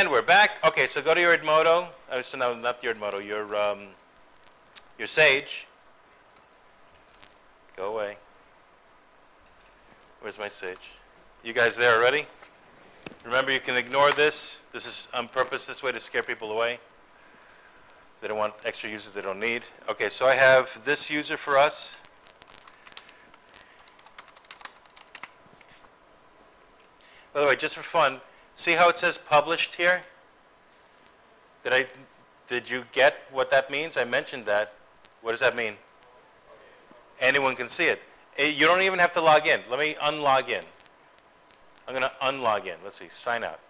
And we're back. Okay, so go to your Edmodo. So no, not your Edmodo. Your Sage. Go away. Where's my Sage? You guys there already? Remember, you can ignore this. This is on purpose this way to scare people away. They don't want extra users they don't need. Okay, so I have this user for us. By the way, just for fun, see how it says published here? Did you get what that means? I mentioned that. What does that mean? Anyone can see it. You don't even have to log in. Let me unlog in. I'm going to unlog in. Let's see, sign out.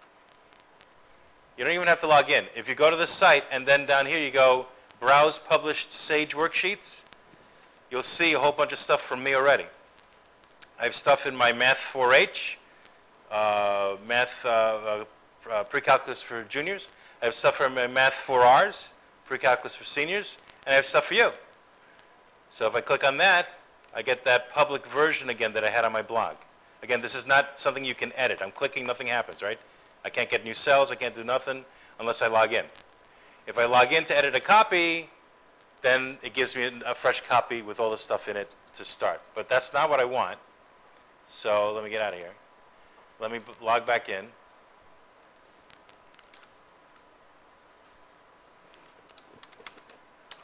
You don't even have to log in. If you go to the site and then down here you go browse published Sage worksheets, you'll see a whole bunch of stuff from me already. I have stuff in my Math 4H, pre-calculus for juniors. I have stuff for my Math 4Rs, pre-calculus for seniors, and I have stuff for you. So if I click on that, I get that public version again that I had on my blog. Again, this is not something you can edit. I'm clicking, nothing happens, right? I can't get new cells, I can't do nothing unless I log in. If I log in to edit a copy, then it gives me a fresh copy with all the stuff in it to start. But that's not what I want. So let me get out of here. Let me log back in.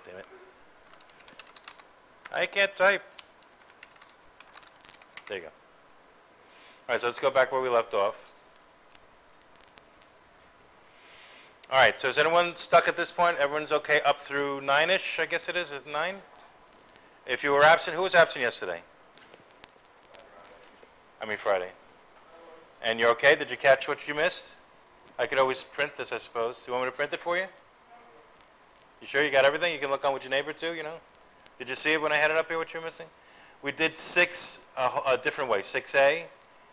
Damn it. I can't type. There you go. All right, so let's go back where we left off. All right, so is anyone stuck at this point? Everyone's okay up through 9-ish, I guess it is. Is it 9? If you were absent, who was absent yesterday? I mean Friday. And you're okay? Did you catch what you missed? I could always print this, I suppose. Do you want me to print it for you? You sure you got everything? You can look on with your neighbor too, you know? Did you see it when I had it up here, what you were missing? We did 6 a different way, 6A,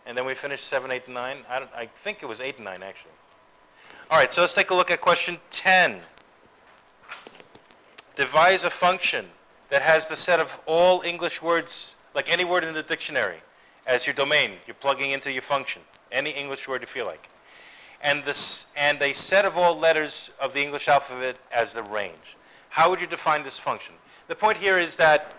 and then we finished 7, 8, and 9. I think it was 8 and 9, actually. All right, so let's take a look at question 10. Devise a function that has the set of all English words, like any word in the dictionary, as your domain. You're plugging into your function, any English word you feel like. And a set of all letters of the English alphabet as the range. How would you define this function? The point here is that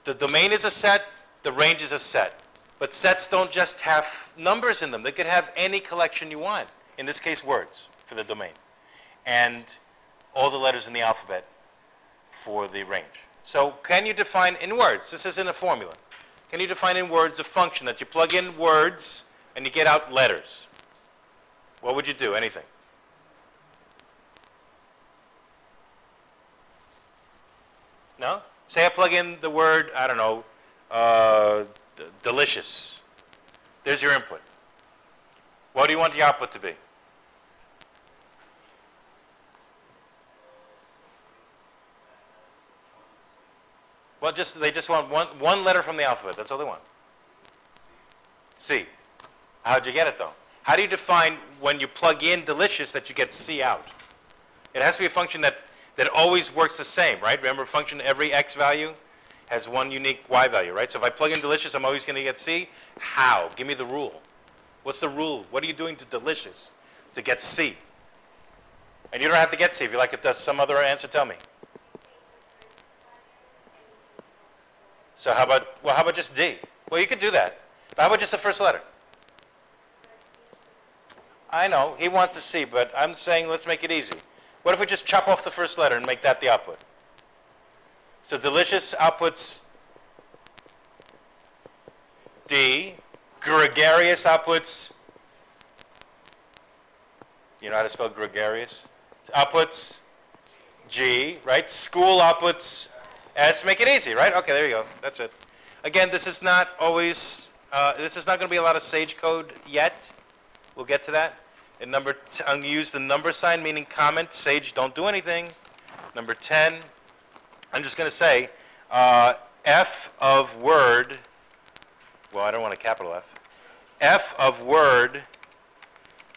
the domain is a set, the range is a set. But sets don't just have numbers in them. They could have any collection you want. In this case, words for the domain. And all the letters in the alphabet for the range. So can you define in words? This isn't a formula. Can you define in words a function that you plug in words and you get out letters? What would you do? Anything? No? Say I plug in the word, I don't know, delicious. There's your input. What do you want the output to be? Well, they just want one letter from the alphabet. That's all they want. C. How'd you get it, though? How do you define when you plug in delicious that you get C out? It has to be a function that always works the same, right? Remember, a function, every X value has one unique Y value, right? So if I plug in delicious, I'm always going to get C. How? Give me the rule. What's the rule? What are you doing to delicious to get C? And you don't have to get C. If you like it, does some other answer, tell me. So how about just D? Well, you could do that. But how about just the first letter? I know, he wants a C, but I'm saying let's make it easy. What if we just chop off the first letter and make that the output? So delicious outputs D. Gregarious outputs, you know how to spell gregarious? Outputs G, right? School outputs S. Make it easy, right? Okay, there you go. That's it. Again, this is not always, this is not going to be a lot of Sage code yet. We'll get to that. And I'm going to use the number sign, meaning comment. Sage, don't do anything. Number 10, I'm just going to say F of word, well, I don't want a capital F. F of word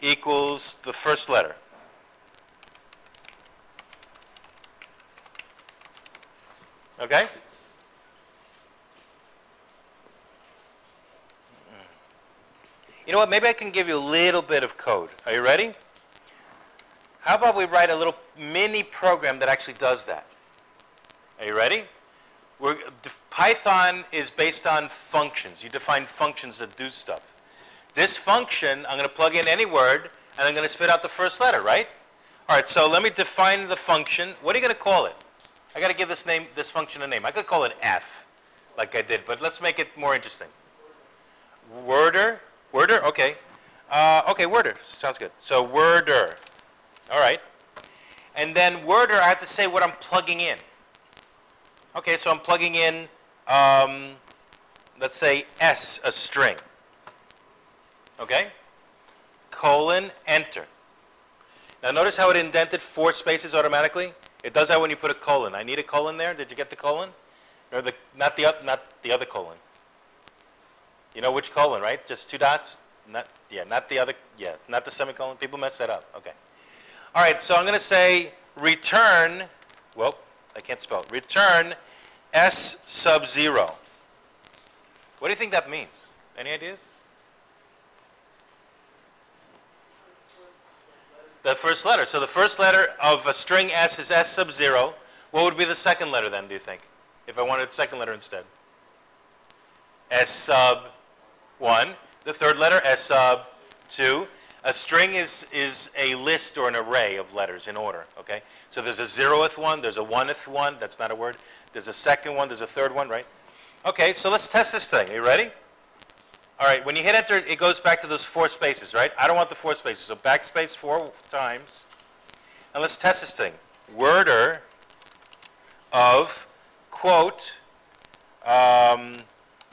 equals the first letter. Okay? You know what? Maybe I can give you a little bit of code. Are you ready? How about we write a little mini program that actually does that? Are you ready? Python is based on functions. You define functions that do stuff. This function, I'm going to plug in any word, and I'm going to spit out the first letter, right? All right, so let me define the function. What are you going to call it? I got to give this function a name. I could call it f, like I did, but let's make it more interesting. Worder? Worder? Okay. Okay, worder. Sounds good. So worder. All right. And then worder, I have to say what I'm plugging in. Okay, so I'm plugging in, let's say S, a string. Okay? Colon, enter. Now notice how it indented 4 spaces automatically? It does that when you put a colon. I need a colon there. Did you get the colon? Or not the other colon. You know which colon, right? Just 2 dots? Not the semicolon. People mess that up. Okay. All right, so I'm going to say return, well, I can't spell it. Return S sub 0. What do you think that means? Any ideas? The first letter. So the first letter of a string S is S sub 0. What would be the second letter then, do you think? If I wanted the second letter instead. S sub 1. The third letter, S sub 2. A string is a list or an array of letters in order, okay? So there's a 0th one, there's a 1th one, that's not a word. There's a second one, there's a third one, right? Okay, so let's test this thing. Are you ready? All right, when you hit enter, it goes back to those 4 spaces, right? I don't want the 4 spaces, so backspace 4 times. And let's test this thing. Worder of, quote,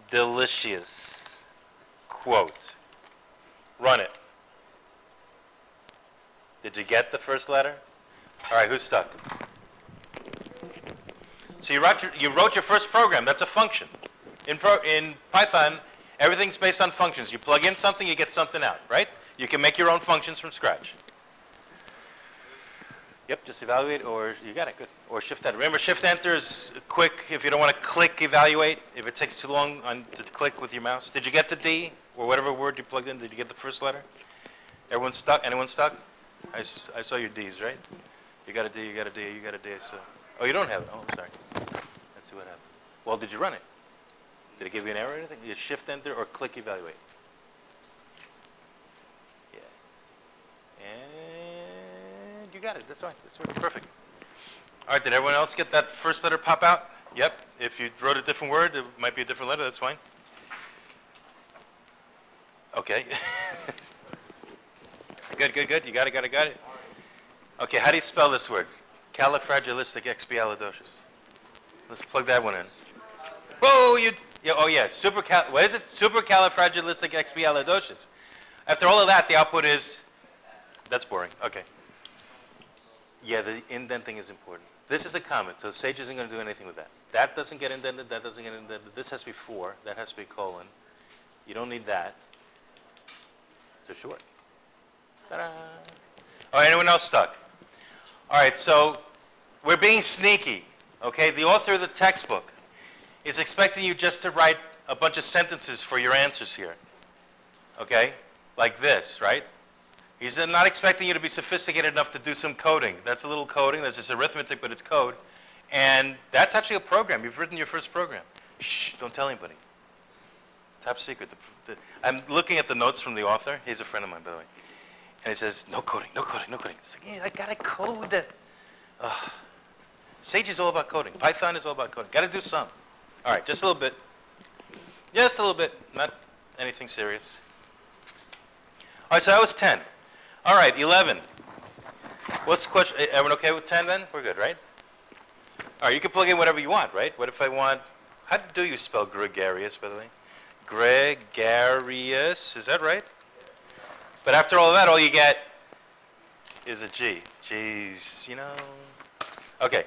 delicious, quote. Run it. Did you get the first letter? All right, who's stuck? So you wrote your first program. That's a function. In Python, everything's based on functions. You plug in something, you get something out, right? You can make your own functions from scratch. Yep, just evaluate, or you got it, good. Or shift enter. Remember, shift enter is quick if you don't want to click evaluate. If it takes too long to click with your mouse. Did you get the D, or whatever word you plugged in? Did you get the first letter? Everyone stuck? Anyone stuck? I saw your D's, right? You got a D, you got a D, you got a D. So. Oh, you don't have it. Oh, I'm sorry. Let's see what happened. Well, did you run it? Did it give you an error or anything? You shift enter or click evaluate? Yeah. And you got it. That's fine. That's perfect. All right, did everyone else get that first letter pop out? Yep. If you wrote a different word, it might be a different letter. That's fine. Okay. Good, good, good. You got it, got it, got it. Okay, how do you spell this word? Califragilisticexpialidocious. Let's plug that one in. Whoa, oh yeah, what is it? Supercalifragilisticexpialidocious. After all of that, the output is, that's boring. Okay. Yeah, the indenting is important. This is a comment, so Sage isn't going to do anything with that. That doesn't get indented, that doesn't get indented. This has to be 4, that has to be colon. You don't need that. So short. Ta-da! All right, anyone else stuck? All right, so we're being sneaky, okay? The author of the textbook is expecting you just to write a bunch of sentences for your answers here, okay? Like this, right? He's not expecting you to be sophisticated enough to do some coding. That's a little coding. That's just arithmetic, but it's code. And that's actually a program. You've written your first program. Shh, don't tell anybody. Top secret. I'm looking at the notes from the author. He's a friend of mine, by the way. And he says, no coding, no coding, no coding. It's like, yeah, I gotta code. Sage is all about coding. Python is all about coding. Gotta do some. All right, just a little bit. Just a little bit, not anything serious. All right, so that was 10. All right, 11. What's the question? Everyone okay with 10 then? We're good, right? All right, you can plug in whatever you want, right? What if I want, how do you spell gregarious, by the way? Gregarious, is that right? But after all of that, all you get is a G. Jeez, you know. Okay.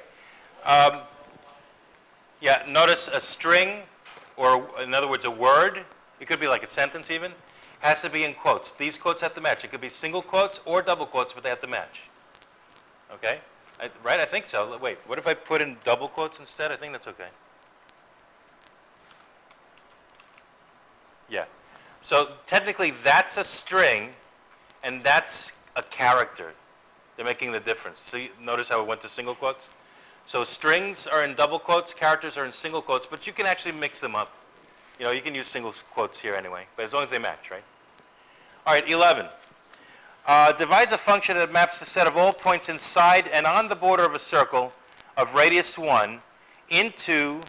Yeah, notice a string, or in other words, a word, it could be like a sentence even, has to be in quotes. These quotes have to match. It could be single quotes or double quotes, but they have to match. Okay? Right? I think so. Wait, what if I put in double quotes instead? I think that's okay. Yeah. So technically, that's a string, and that's a character. They're making the difference. So you notice how it went to single quotes? So strings are in double quotes, characters are in single quotes, but you can actually mix them up. You know, you can use single quotes here anyway, but as long as they match, right? All right, 11. Divides a function that maps the set of all points inside and on the border of a circle of radius 1 onto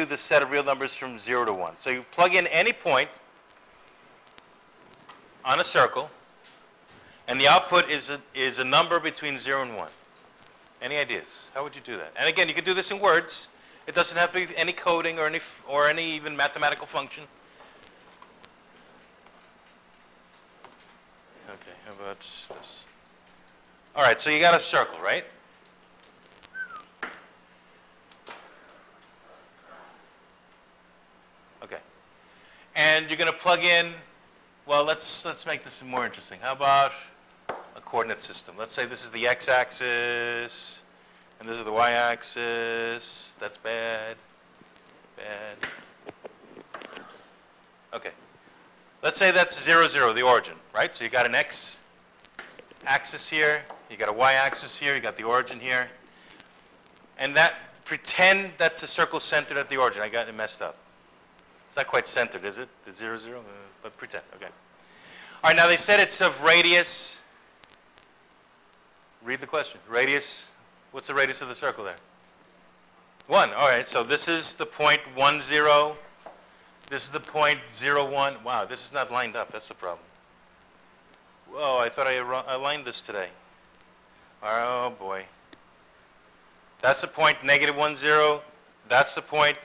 the set of real numbers from 0 to 1. So you plug in any point on a circle, and the output is a number between 0 and 1. Any ideas? How would you do that? And again, you can do this in words. It doesn't have to be any coding or any even mathematical function. Okay, how about this? All right, so you got a circle, right? Okay. And you're going to plug in, well, let's make this more interesting. How about a coordinate system? Let's say this is the x-axis, and this is the y-axis. That's bad. Bad. Okay. Let's say that's 0, 0, the origin, right? So you got an x-axis here, you got a y-axis here, you got the origin here. And pretend that's a circle centered at the origin. I got it messed up. It's not quite centered, is it? The 0, 0? But pretend, okay. All right, now they said it's of radius. Read the question. Radius, what's the radius of the circle there? 1, all right, so this is the point 1, 0. This is the point 0, 1. Wow, this is not lined up, that's the problem. Whoa, I thought I aligned this today. Oh boy. That's the point negative 1, 0. That's the point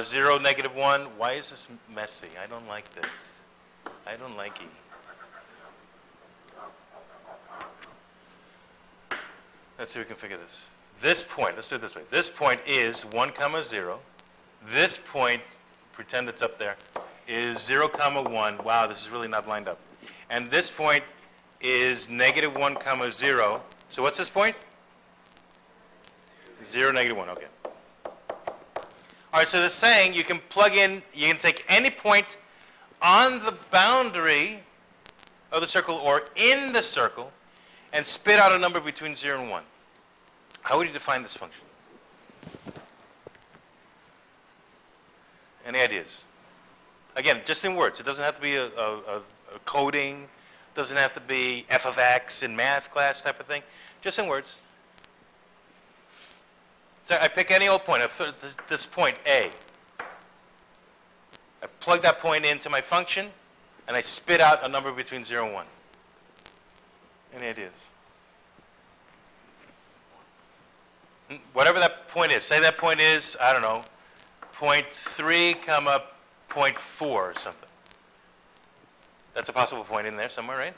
0, negative 1. Why is this messy? I don't like this. I don't like it. Let's see if we can figure this. This point, let's do it this way. This point is 1, 0. This point, pretend it's up there, is 0, 1. Wow, this is really not lined up. And this point is negative 1, 0. So what's this point? 0, negative 1, okay. All right, so they're saying you can plug in, you can take any point on the boundary of the circle or in the circle and spit out a number between 0 and 1. How would you define this function? Any ideas? Again, just in words. It doesn't have to be a coding. It doesn't have to be f of x in math class type of thing. Just in words. So I pick any old point. This point, A. I plug that point into my function, and I spit out a number between 0 and 1. Any ideas? Whatever that point is. Say that point is, I don't know, 0.3, 0.4 or something. That's a possible point in there somewhere, right?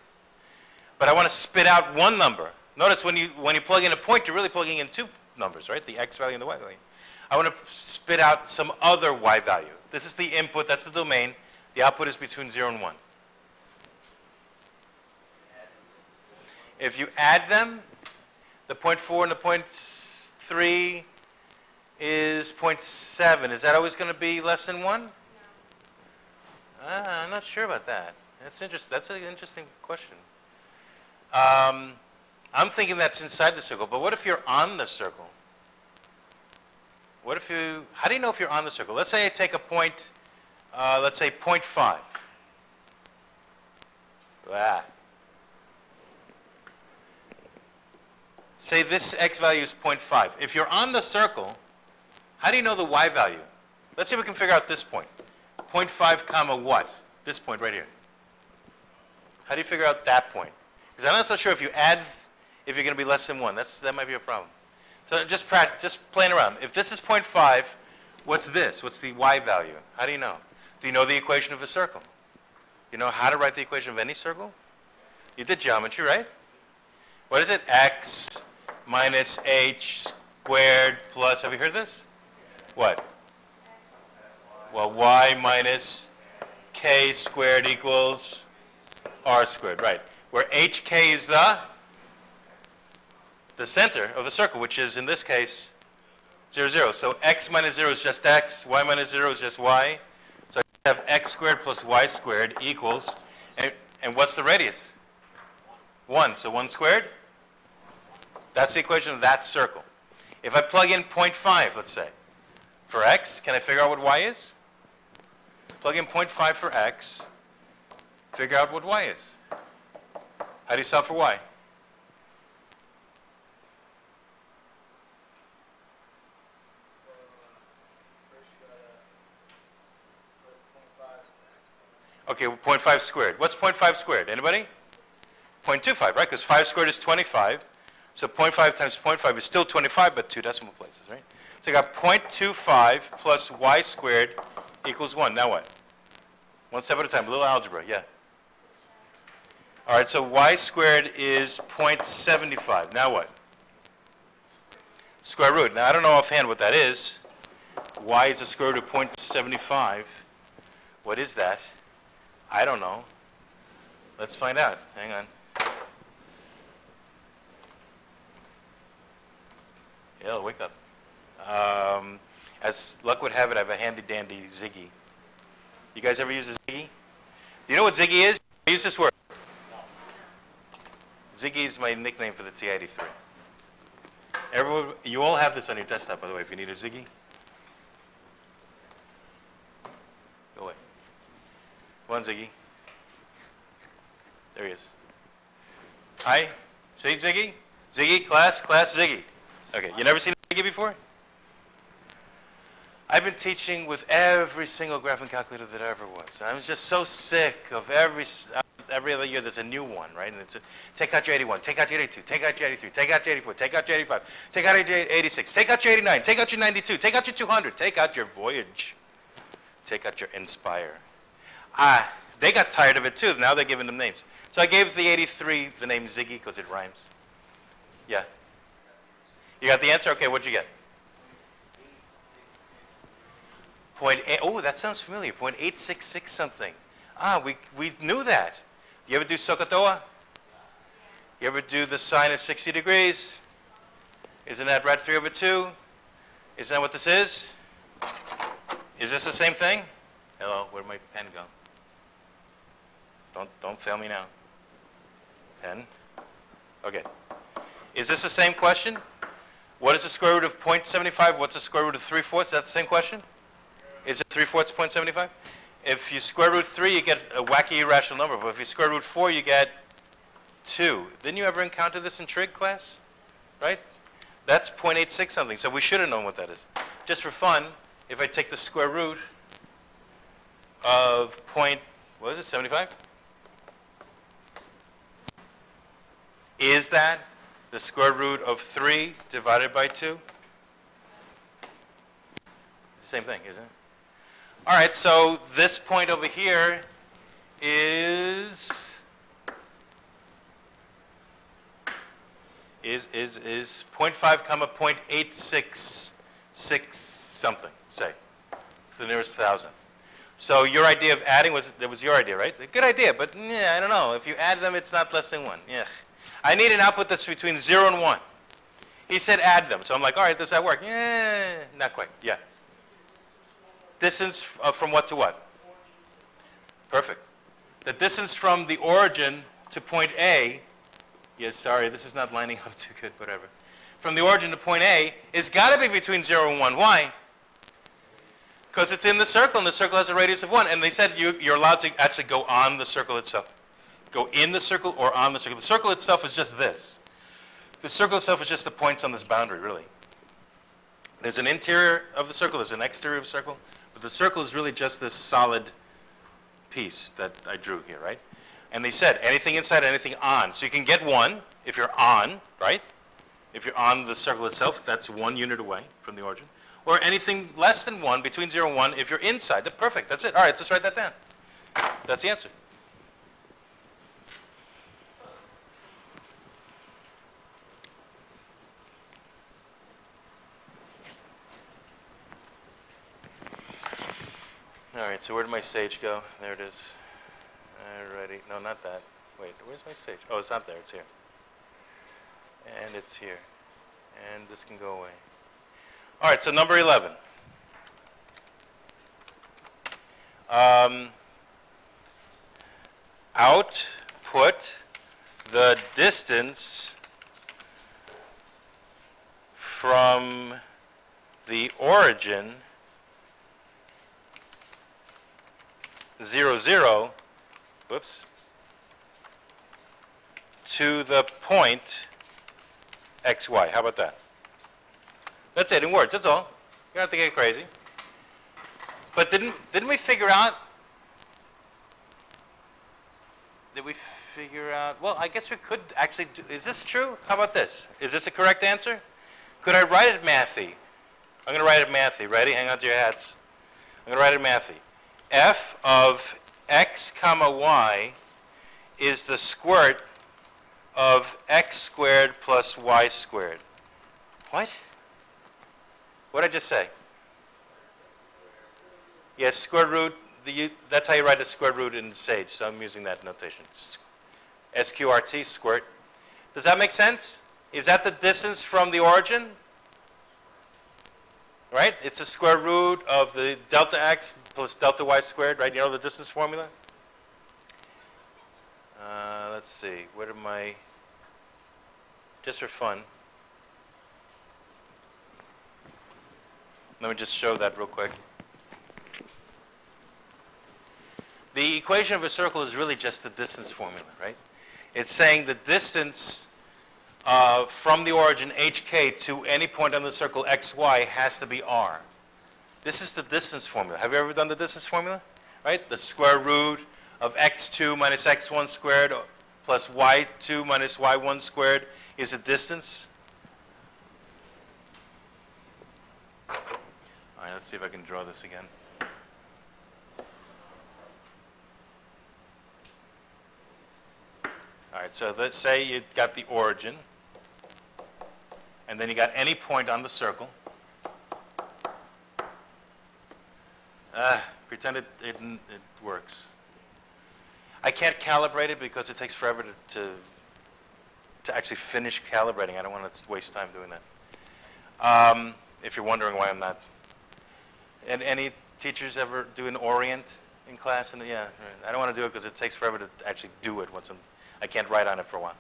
But I want to spit out one number. Notice when you plug in a point, you're really plugging in two numbers, right? The x value and the y value. I want to spit out some other y value. This is the input, that's the domain. The output is between 0 and 1. If you add them, the 0.4 and the 0.3 is 0.7. Is that always going to be less than 1? I'm not sure about that. That's interesting. That's an interesting question. I'm thinking that's inside the circle, but what if you're on the circle? What if you, how do you know if you're on the circle? Let's say I take a point, let's say 0.5. Ah. Say this x value is 0.5. If you're on the circle, how do you know the y value? Let's see if we can figure out this point. 0.5 comma what? This point right here. How do you figure out that point? Because I'm not so sure if you add, if you're going to be less than 1. That might be a problem. So just playing around. If this is 0.5, what's this? What's the y value? How do you know? Do you know the equation of a circle? You know how to write the equation of any circle? You did geometry, right? What is it? X minus h squared plus, have you heard this? What? Well, y minus k squared equals r squared, right. Where hk is the center of the circle, which is, in this case, 0, 0. So x minus 0 is just x, y minus 0 is just y. So I have x squared plus y squared equals, and what's the radius? 1. So 1 squared? That's the equation of that circle. If I plug in 0.5, let's say, for x, can I figure out what y is? Plug in 0.5 for x, figure out what y is. How do you solve for y? Okay, 0.5 squared. What's 0.5 squared? Anybody? 0.25, right? Because 5 squared is 25. So 0.5 times 0.5 is still 25, but 2 decimal places, right? So I got 0.25 plus y squared equals 1. Now what? One step at a time. A little algebra, yeah. All right, so y squared is 0.75. Now what? Square root. Now, I don't know offhand what that is. Y is the square root of 0.75. What is that? I don't know. Let's find out. Hang on. Yeah, wake up. As luck would have it, I have a handy-dandy Ziggy. You guys ever use a Ziggy? Do you know what Ziggy is? I use this word. Ziggy is my nickname for the TI-83. Everyone, you all have this on your desktop, by the way, if you need a Ziggy. Go away. Come on, Ziggy. There he is. Hi. See Ziggy? Ziggy, class, Ziggy. Okay, you never seen Ziggy before? I've been teaching with every single graphing calculator that ever was. I was just so sick of every other year there's a new one, right? And it's take out your 81, take out your 82, take out your 83, take out your 84, take out your 85, take out your 86, take out your 89, take out your 92, take out your 200, take out your Voyage, take out your Inspire. They got tired of it too. Now they're giving them names. So I gave the 83 the name Ziggy because it rhymes. Yeah. You got the answer? Okay, what'd you get? 0.8. Oh, that sounds familiar. 0.866 something. We knew that. You ever do SOHCAHTOA? You ever do the sine of 60 degrees? Isn't that rad 3/2? Isn't that what this is? Is this the same thing? Hello, where'd my pen go? Don't fail me now. Pen. Okay. Is this the same question? What is the square root of 0.75? What's the square root of 3/4? Is that the same question? Is it 3/4 0.75? If you square root 3, you get a wacky irrational number. But if you square root 4, you get 2. Didn't you ever encounter this in trig class? Right? That's 0.86 something. So we should have known what that is. Just for fun, if I take the square root of what is it, 75? Is that the square root of 3 divided by 2? Same thing, isn't it? All right, so this point over here is 0.5 comma 0.866 something, say, to the nearest thousandth. So your idea of adding was your idea, right? A good idea, but yeah, I don't know. If you add them, it's not less than 1. Yeah. I need an output that's between 0 and 1. He said add them. So I'm like, all right, does that work? Yeah, not quite. Yeah. Distance from what to what? Perfect. The distance from the origin to point A, yes, sorry, this is not lining up too good, whatever. From the origin to point A is got to be between 0 and 1. Why? Because it's in the circle, and the circle has a radius of 1. And they said you're allowed to actually go on the circle itself. Go in the circle or on the circle. The circle itself is just this. The circle itself is just the points on this boundary, really. There's an interior of the circle, there's an exterior of the circle, but the circle is really just this solid piece that I drew here, right? And they said anything inside, anything on. So you can get 1 if you're on, right? If you're on the circle itself, that's 1 unit away from the origin. Or anything less than 1, between 0 and 1, if you're inside. That's perfect, that's it. All right, let's write that down. That's the answer. All right, so where did my sage go? There it is. Alrighty. No, not that. Wait, where's my sage? Oh, it's not there. It's here. And it's here. And this can go away. All right, so number 11. Output the distance from the origin 0, 0, whoops, to the point xy. How about that? That's it in words, that's all. You don't have to get crazy. But didn't we figure out? Did we figure out? Well, I guess we could actually do, is this true? How about this? Is this a correct answer? Could I write it mathy? I'm going to write it mathy. Ready? Hang on to your hats. I'm going to write it mathy. F of x comma y is the square root of x squared plus y squared. What? What did I just say? Yes, square root. That's how you write a square root in Sage, so I'm using that notation. SQRT, squirt. Does that make sense? Is that the distance from the origin? Right? It's a square root of the delta x plus delta y squared, right? You know the distance formula? Let's see. What am I? Just for fun. Let me just show that real quick. The equation of a circle is really just the distance formula, right? It's saying the distance from the origin hk to any point on the circle xy has to be r. This is the distance formula. Have you ever done the distance formula? Right? The square root of x2 minus x1 squared plus y2 minus y1 squared is a distance. All right, let's see if I can draw this again. All right, so let's say you got the origin, and then you got any point on the circle. Pretend it works. I can't calibrate it because it takes forever to actually finish calibrating. I don't want to waste time doing that. If you're wondering why I'm not. And any teachers ever do an orient in class? And yeah, I don't want to do it because it takes forever to actually do it once I can't write on it for a while.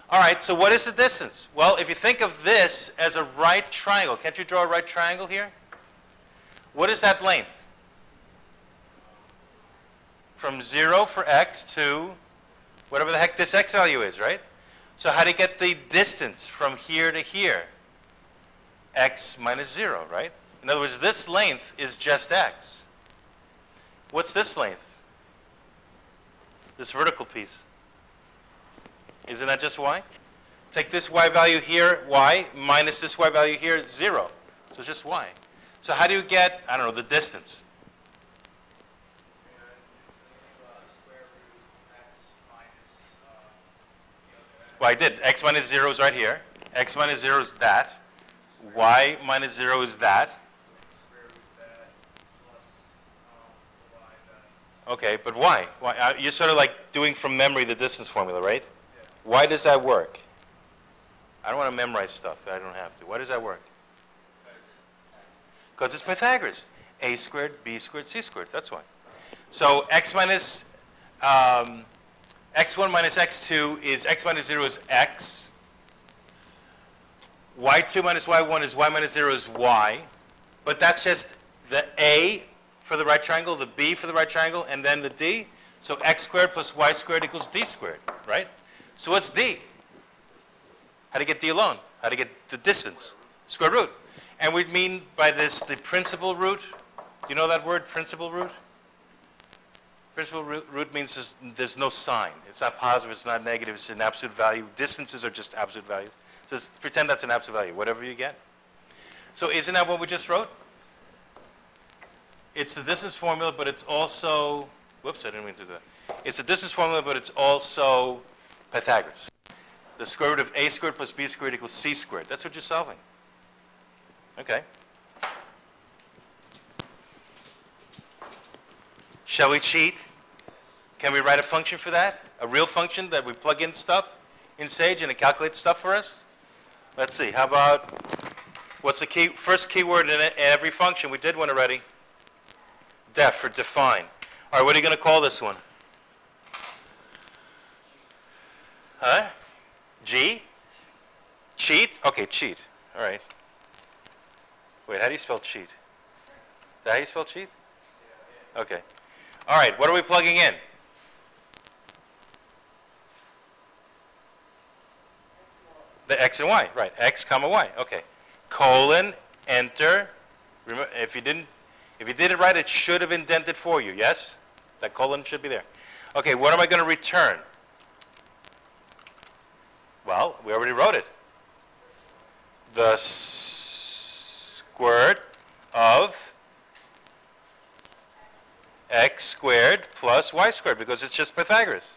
All right, so what is the distance? Well, if you think of this as a right triangle, can't you draw a right triangle here? What is that length? From 0 for x to whatever the heck this x value is, right? So how do you get the distance from here to here? X minus 0, right? In other words, this length is just x. What's this length? This vertical piece. Isn't that just y? Take this y value here, y, minus this y value here, 0. So it's just y. So how do you get, I don't know, the distance? Well, I did. X minus 0 is right here. X minus 0 is that. Y minus 0 is that. Okay, but why? Why? You're sort of like doing from memory the distance formula, right? Yeah. Why does that work? I don't want to memorize stuff that I don't have to. Why does that work? Because it's Pythagoras. A squared, b squared, c squared. That's why. So x minus x1 minus x2 is x minus 0 is x. y2 minus y1 is y minus 0 is y. But that's just the a for the right triangle, the b for the right triangle, and then the d. So x squared plus y squared equals d squared, right? So what's d? How to get d alone? How to get the distance? Square root. And we mean by this the principal root. Do you know that word, principal root? Principal root means there's no sign. It's not positive, it's not negative, it's an absolute value. Distances are just absolute values. So pretend that's an absolute value, whatever you get. So isn't that what we just wrote? It's the distance formula, but it's also, whoops, I didn't mean to do that. It's a distance formula, but it's also Pythagoras. The square root of a squared plus b squared equals c squared. That's what you're solving. Okay. Shall we cheat? Can we write a function for that? A real function that we plug in stuff in Sage and it calculates stuff for us? Let's see. How about, what's the first keyword in every function? We did one already. Def, for define. All right, what are you going to call this one? Huh? G? Cheat? Okay, cheat. All right. Wait, how do you spell cheat? Is that how you spell cheat? Okay. All right, what are we plugging in? The x and y, right. X comma y. Okay. Colon, enter. Remember, if you did it right, it should have indented for you, yes? That colon should be there. Okay, what am I going to return? Well, we already wrote it. The square root of x squared plus y squared, because it's just Pythagoras.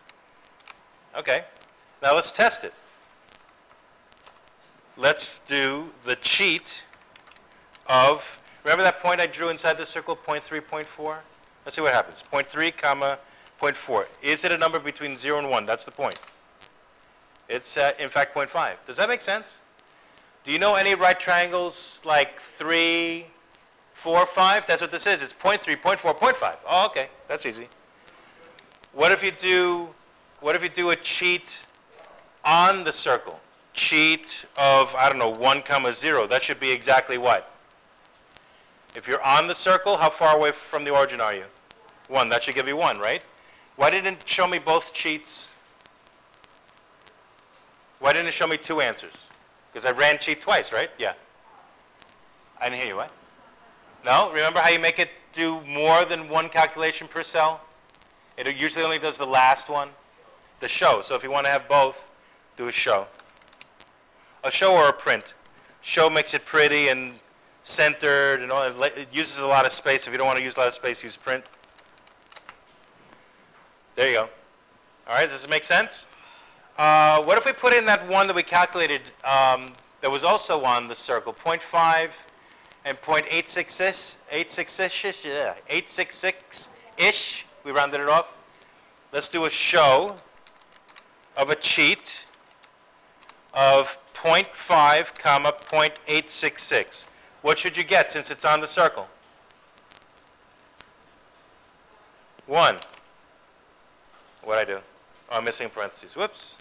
Okay, now let's test it. Let's do the cheat of, remember that point I drew inside the circle, 0.3, 0.4? Let's see what happens. 0.3 comma 0.4. Is it a number between 0 and 1? That's the point. It's, in fact, 0.5. Does that make sense? Do you know any right triangles like 3, 4, 5? That's what this is. It's 0.3, 0.4, 0.5. Oh, okay. That's easy. What if you do a cheat on the circle? Cheat of, I don't know, 1 comma 0. That should be exactly what? If you're on the circle, how far away from the origin are you? 1. That should give you 1, right? Why didn't it show me both cheats? Why didn't it show me 2 answers? Because I ran cheat twice, right? Yeah. I didn't hear you. What? No? Remember how you make it do more than 1 calculation per cell? It usually only does the last one. The show. So if you want to have both, do a show. A show or a print. Show makes it pretty and centered and all. It uses a lot of space. If you don't want to use a lot of space, use print. There you go. All right, does it make sense? What if we put in that one that we calculated that was also on the circle, 0.5 and 866-ish. We rounded it off. Let's do a show of a cheat of 0.5 comma 0.866. What should you get since it's on the circle? 1. What'd I do? Oh, I'm missing parentheses. Whoops.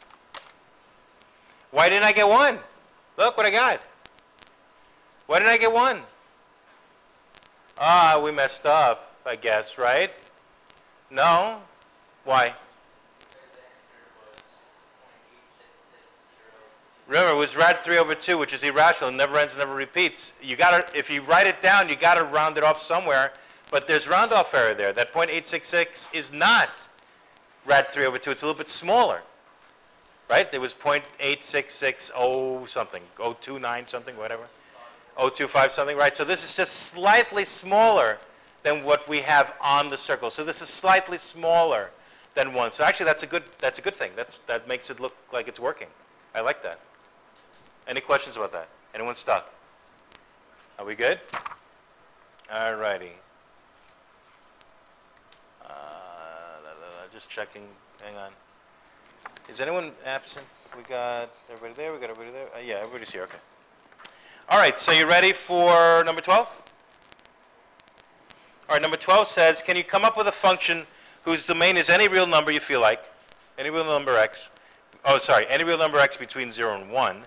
Why didn't I get 1? Look what I got. Why didn't I get 1? Ah, we messed up, I guess, right? No? Why? Remember, it was rad 3 over 2, which is irrational. It never ends, never repeats. You gotta, if you write it down, you got to round it off somewhere. But there's round-off error there. That 0.866 is not rad 3 over 2. It's a little bit smaller. Right? There was 0.8660 something, 029 something, whatever. 025 something, right? So this is just slightly smaller than what we have on the circle. So this is slightly smaller than 1. So actually that's a good thing. That makes it look like it's working. I like that. Any questions about that? Anyone stuck? Are we good? All righty. Just checking. Hang on. Is anyone absent? We got everybody there. We got everybody there. Yeah, everybody's here. Okay. All right. So you ready for number 12? All right. Number 12 says, can you come up with a function whose domain is any real number you feel like, any real number x? Oh, sorry. Any real number x between 0 and 1.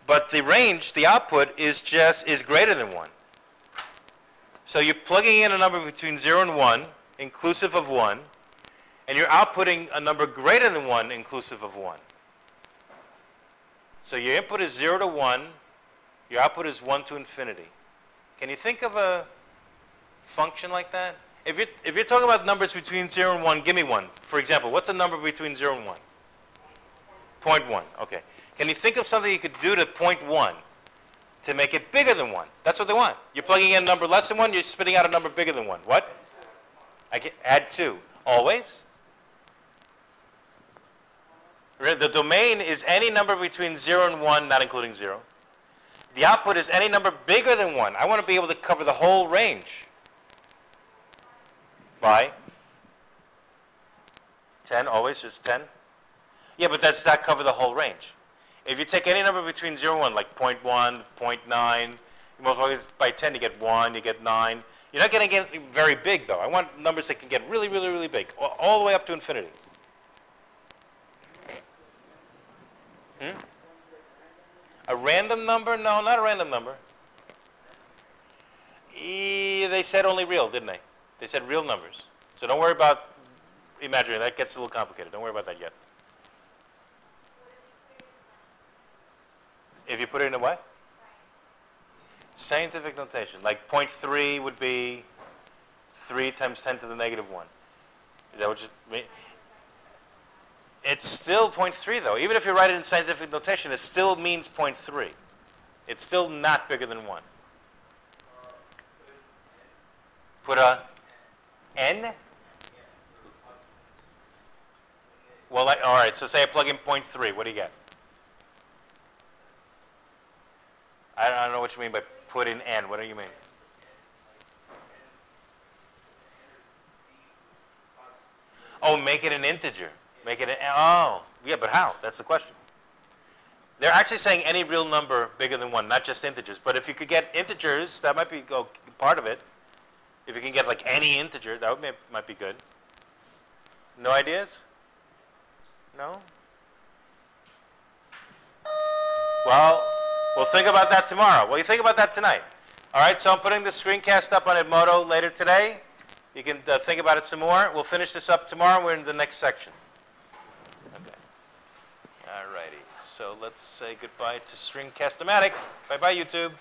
But the range, the output, is greater than 1. So you're plugging in a number between 0 and 1, inclusive of 1. And you're outputting a number greater than 1 inclusive of 1. So your input is 0 to 1. Your output is 1 to infinity. Can you think of a function like that? If you're talking about numbers between 0 and 1, give me one. For example, what's a number between 0 and 1? 0.1. Okay. Can you think of something you could do to 0.1 to make it bigger than 1? That's what they want. You're plugging in a number less than 1. You're spitting out a number bigger than 1. What? I can add 2. Always? The domain is any number between 0 and 1, not including 0. The output is any number bigger than 1. I want to be able to cover the whole range. By 10, always, just 10. Yeah, but does that cover the whole range? If you take any number between 0 and 1, like 0.1, 0.9, you multiply it by 10, you get 1, you get 9. You're not going to get very big, though. I want numbers that can get really, really, really big, all the way up to infinity. Hmm? A random number? No, not a random number. They said only real, didn't they? They said real numbers. So don't worry about imaginary. That gets a little complicated. Don't worry about that yet. If you put it in a what? Scientific notation. Like 0.3 would be 3 times 10 to the negative 1. Is that what you mean? It's still 0.3 though. Even if you write it in scientific notation, it still means 0.3. It's still not bigger than 1. Put a n? Well, all right, so say I plug in 0.3. What do you get? I don't know what you mean by put in n. What do you mean? Oh, make it an integer. Make it an, oh, yeah, but how? That's the question. They're actually saying any real number bigger than 1, not just integers. But if you could get integers, that might be part of it. If you can get like any integer, that might be good. No ideas? No? Well, we'll think about that tomorrow. Well, you think about that tonight. All right, so I'm putting the screencast up on Edmodo later today. You can think about it some more. We'll finish this up tomorrow. We're in the next section. Okay. All righty. So let's say goodbye to Screencast-O-Matic. Bye-bye, YouTube.